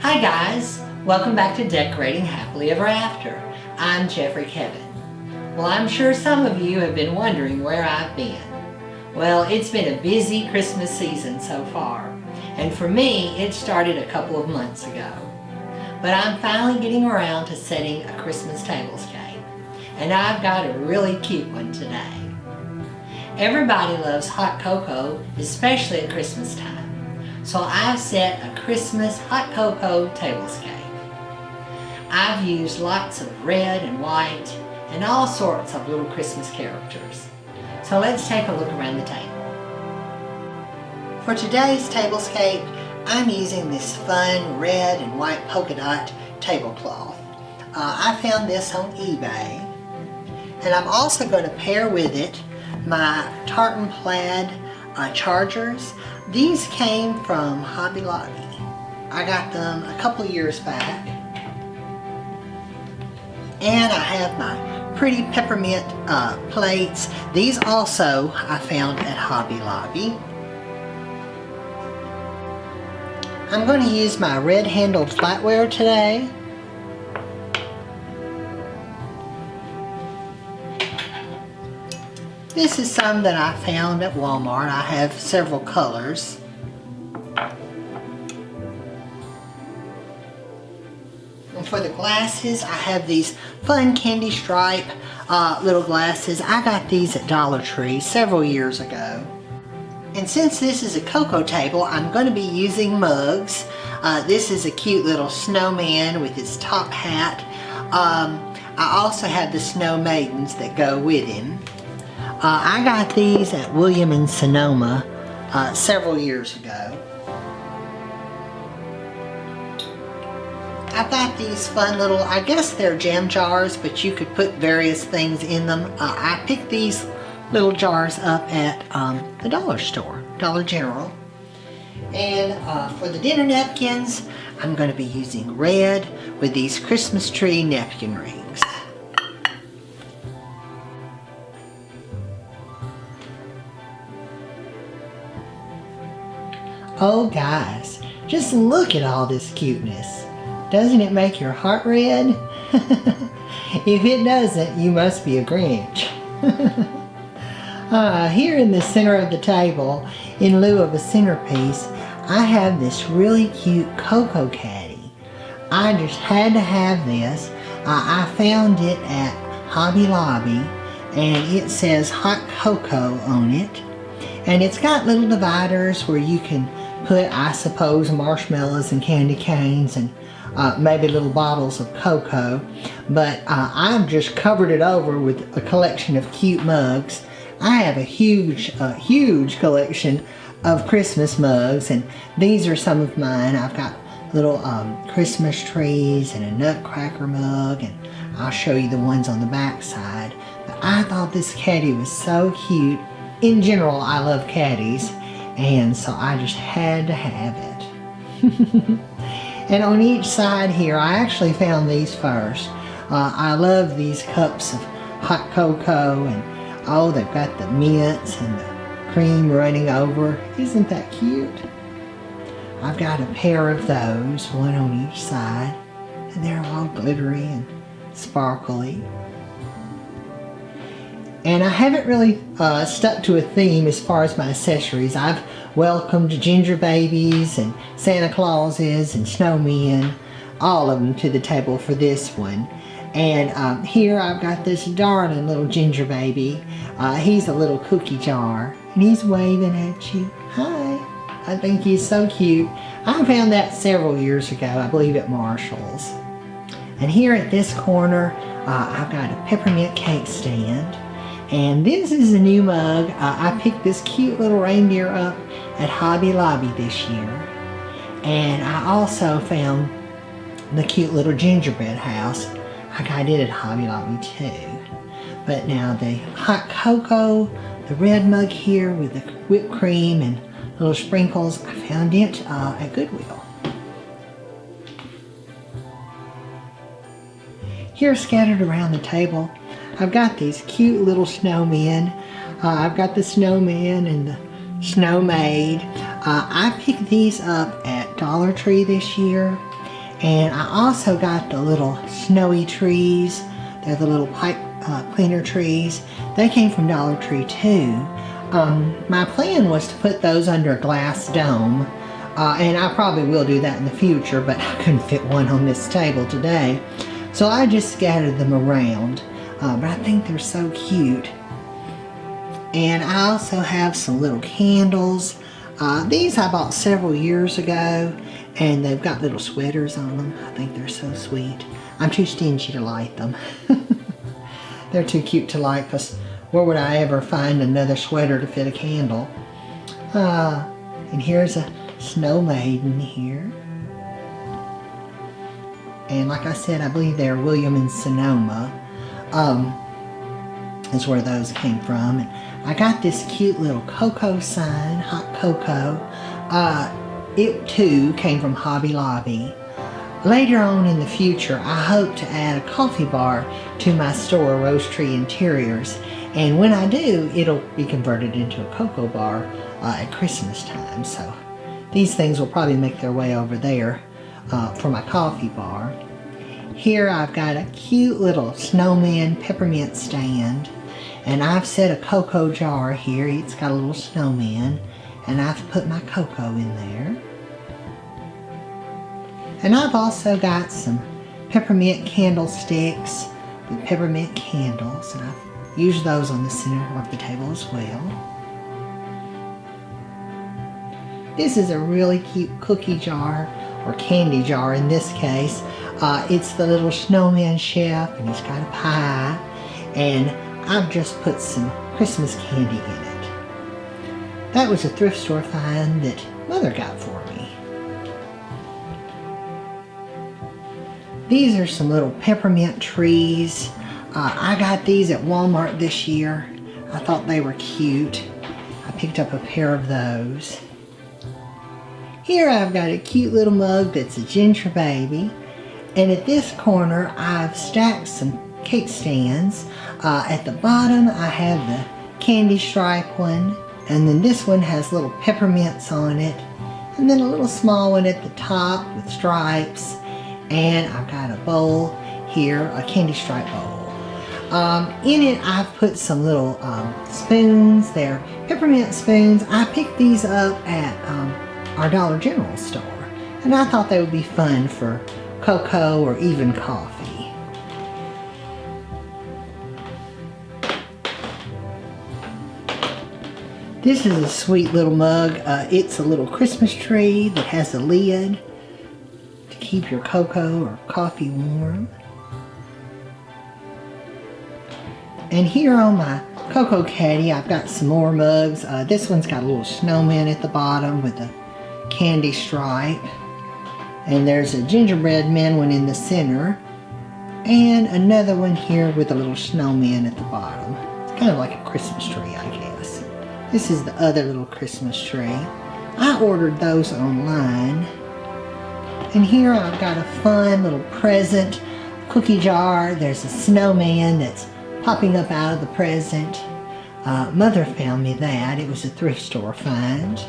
Hi guys, welcome back to Decorating Happily Ever After. I'm Jeffrey Kevin. Well, I'm sure some of you have been wondering where I've been. Well, it's been a busy Christmas season so far, and for me it started a couple of months ago. But I'm finally getting around to setting a Christmas tablescape, and I've got a really cute one today. Everybody loves hot cocoa, especially at Christmas time. So I've set a Christmas hot cocoa tablescape. I've used lots of red and white and all sorts of little Christmas characters. So let's take a look around the table. For today's tablescape, I'm using this fun red and white polka dot tablecloth. I found this on eBay. And I'm also going to pair with it my tartan plaid chargers. These came from Hobby Lobby. I got them a couple years back. And I have my pretty peppermint plates. These also I found at Hobby Lobby. I'm going to use my red handled flatware today. This is some that I found at Walmart. I have several colors. And for the glasses, I have these fun candy stripe little glasses. I got these at Dollar Tree several years ago. And since this is a cocoa table, I'm going to be using mugs. This is a cute little snowman with his top hat. I also have the snow maidens that go with him. I got these at William & Sonoma several years ago. I've got these fun little, I guess they're jam jars, but you could put various things in them. I picked these little jars up at the dollar store, Dollar General. And for the dinner napkins, I'm going to be using red with these Christmas tree napkin rings. Oh guys, just look at all this cuteness. Doesn't it make your heart red? If it doesn't, you must be a Grinch. Here in the center of the table, in lieu of a centerpiece, I have this really cute cocoa caddy. I just had to have this. I found it at Hobby Lobby, and it says hot cocoa on it. And it's got little dividers where you can put, I suppose, marshmallows and candy canes and maybe little bottles of cocoa. But I've just covered it over with a collection of cute mugs. I have a huge collection of Christmas mugs, and these are some of mine. I've got little Christmas trees and a nutcracker mug, and I'll show you the ones on the back side. But I thought this caddy was so cute. In general, I love caddies, and so I just had to have it. And on each side here, I actually found these first. I love these cups of hot cocoa, and oh, they've got the mints and the cream running over. Isn't that cute? I've got a pair of those, one on each side, and they're all glittery and sparkly. And I haven't really stuck to a theme as far as my accessories. I've welcomed ginger babies and Santa Clauses and snowmen, all of them to the table for this one. And here I've got this darling little ginger baby. He's a little cookie jar, and he's waving at you. Hi. I think he's so cute. I found that several years ago, I believe at Marshall's. And here at this corner, I've got a peppermint cake stand. And this is a new mug. I picked this cute little reindeer up at Hobby Lobby this year. And I also found the cute little gingerbread house. I got it at Hobby Lobby too. But now the hot cocoa, the red mug here with the whipped cream and little sprinkles, I found it at Goodwill. Here scattered around the table, I've got these cute little snowmen. I've got the snowman and the snow maid. I picked these up at Dollar Tree this year, And I also got the little snowy trees. They're the little pipe cleaner trees. They came from Dollar Tree too. My plan was to put those under a glass dome, and I probably will do that in the future, but I couldn't fit one on this table today. So I just scattered them around, but I think they're so cute. And I also have some little candles. These I bought several years ago, and they've got little sweaters on them. I think they're so sweet. I'm too stingy to light them. They're too cute to light, because where would I ever find another sweater to fit a candle? And here's a snow maiden here. And like I said, I believe they're William and Sonoma. Is where those came from. And I got this cute little cocoa sign, hot cocoa. It too came from Hobby Lobby. Later on in the future, I hope to add a coffee bar to my store, Rose Tree Interiors. And when I do, it'll be converted into a cocoa bar at Christmas time. So these things will probably make their way over there for my coffee bar. Here I've got a cute little snowman peppermint stand. And I've set a cocoa jar here. It's got a little snowman. And I've put my cocoa in there. And I've also got some peppermint candlesticks with peppermint candles. And I've used those on the center of the table as well. This is a really cute cookie jar, or candy jar in this case. It's the little snowman chef, and he's got a pie. And I've just put some Christmas candy in it. That was a thrift store find that Mother got for me. These are some little peppermint trees. I got these at Walmart this year. I thought they were cute. I picked up a pair of those. Here I've got a cute little mug that's a ginger baby. And at this corner I've stacked some cake stands. At the bottom I have the candy stripe one, and then this one has little peppermints on it, and then a little small one at the top with stripes. And I've got a bowl here, a candy stripe bowl. In it I've put some little spoons. They're peppermint spoons. I picked these up at our Dollar General store, and I thought they would be fun for cocoa or even coffee. This is a sweet little mug. It's a little Christmas tree that has a lid to keep your cocoa or coffee warm. And here on my cocoa caddy, I've got some more mugs. This one's got a little snowman at the bottom with a candy stripe. And there's a gingerbread man one in the center. And another one here with a little snowman at the bottom. It's kind of like a Christmas tree, I guess. This is the other little Christmas tree. I ordered those online. And here I've got a fun little present cookie jar. There's a snowman that's popping up out of the present. Mother found me that. It was a thrift store find.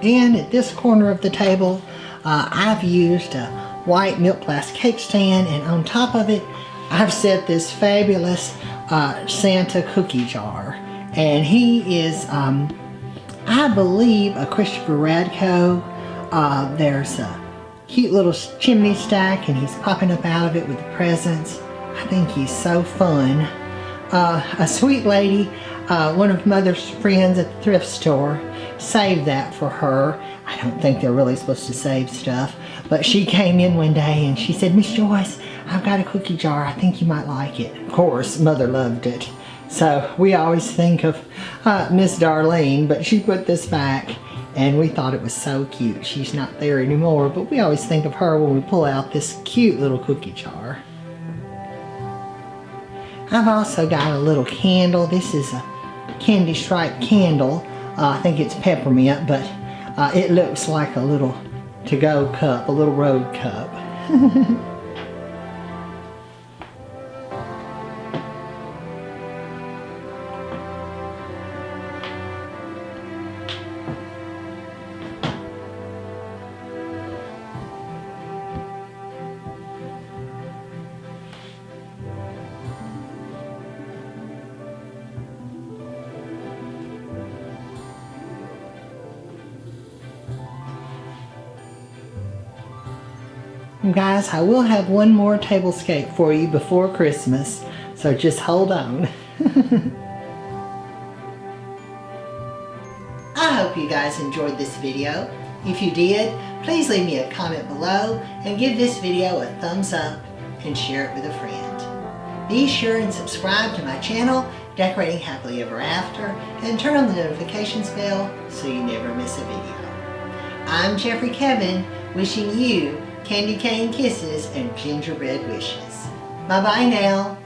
And at this corner of the table, I've used a white milk glass cake stand, and on top of it, I've set this fabulous Santa cookie jar. And he is, I believe, a Christopher Radko. There's a cute little chimney stack, and he's popping up out of it with the presents. I think he's so fun. A sweet lady, one of Mother's friends at the thrift store, saved that for her. I don't think they're really supposed to save stuff, but she came in one day and she said, "Miss Joyce, I've got a cookie jar. I think you might like it." Of course, Mother loved it. So we always think of Miss Darlene, but she put this back and we thought it was so cute. She's not there anymore, but we always think of her when we pull out this cute little cookie jar. I've also got a little candle. This is a candy stripe candle. I think it's peppermint, but it looks like a little to-go cup, a little road cup. Guys, I will have one more tablescape for you before Christmas, so just hold on. I hope you guys enjoyed this video. If you did, please leave me a comment below and give this video a thumbs up and share it with a friend. Be sure and subscribe to my channel, Decorating Happily Ever After, and turn on the notifications bell so you never miss a video. I'm Jeffrey Kevin, wishing you candy cane kisses and gingerbread wishes. Bye-bye now.